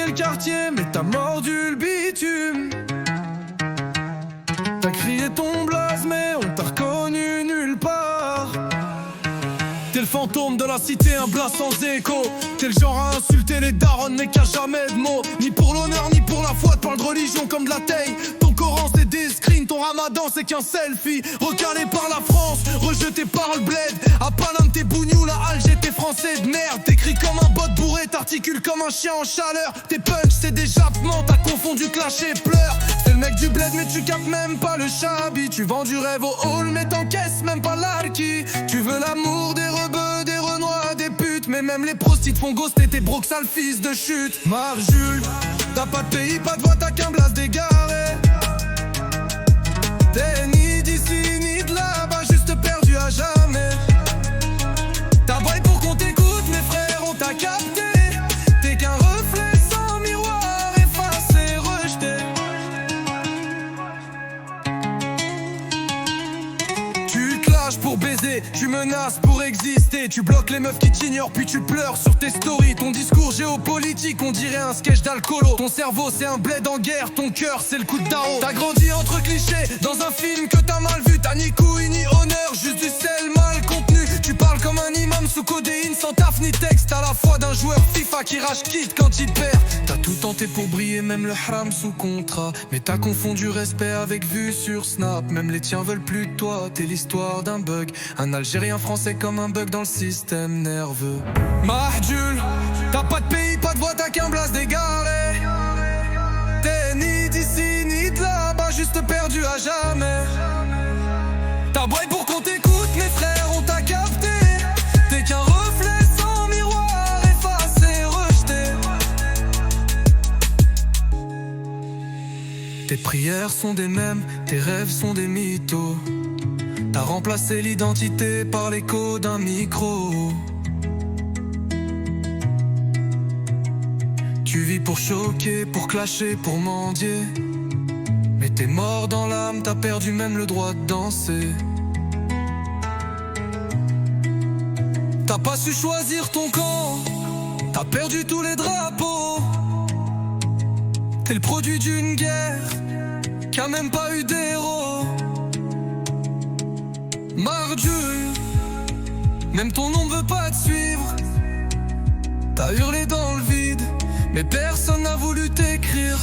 le quartier, mais t'as mordu le bitume. T'as crié ton blaze, mais on t'a reconnu nulle part. T'es le fantôme de la cité, un blast sans écho. T'es le genre à insulter les darons, mais qui a jamais de mots. Ni pour l'honneur, ni pour la foi, te parle de religion comme de la taille. Ton Coran c'est des screens, ton ramadan c'est qu'un selfie. Recalé par la France, rejeté par le bled. À Paname t'es bougnou, la Alger t'es français de merde. T'écris comme un bot bourré, t'articules comme un chien en chaleur. Tes punch c'est des jappements, t'as confondu clash et pleurs. C'est le mec du bled mais tu captes même pas le chabi. Tu vends du rêve au hall mais t'encaisses même pas l'arki. Tu veux l'amour des rebeux, des renois, des putes. Mais même les prostitues font ghoster tes brocs sale fils de chute. Marjul, t'as pas de pays, pas de voix, t'as qu'un blast dégaré. T'es ni d'ici ni de là-bas, juste perdu à jamais. T'as braille pour qu'on t'écoute, mes frères, on t'a capté. T'es qu'un reflet sans miroir, effacé, rejeté. Tu te lâches pour baiser, tu menaces pour exister. Tu bloques les meufs qui t'ignorent, puis tu pleures sur tes stories. Ton discours géopolitique, on dirait un sketch d'alcoolo. Ton cerveau c'est un bled en guerre, ton cœur c'est le coup de tarot. T'as grandi entre clichés, dans un film que t'as mal vu. T'as ni couilles ni honneur, juste du sel mal contenu. Tu parles comme un imam sous codéine, sans taf ni texte. À la fois d'un joueur FIFA qui rage quitte quand il perd. T'as tout tenté pour briller, même le haram sous contrat. Mais t'as confondu respect avec vue sur Snap. Même les tiens veulent plus de toi, t'es l'histoire d'un bug. Un Algérien français comme un bug dans le système nerveux. Mahdjoul, t'as pas de pays, pas de voix, t'as qu'un blast dégaré. T'es ni d'ici ni de là-bas, juste perdu à jamais. T'as braille pour qu'on t'écoute, mes frères, on t'a capté. T'es qu'un reflet sans miroir, effacé, rejeté. Tes prières sont des mèmes, tes rêves sont des mythos. T'as remplacé l'identité par l'écho d'un micro. Tu vis pour choquer, pour clasher, pour mendier. Mais t'es mort dans l'âme, t'as perdu même le droit de danser. T'as pas su choisir ton camp, t'as perdu tous les drapeaux. T'es le produit d'une guerre qui a même pas eu d'héros. Marjul, même ton nom veut pas te suivre. T'as hurlé dans le vide, mais personne n'a voulu t'écrire.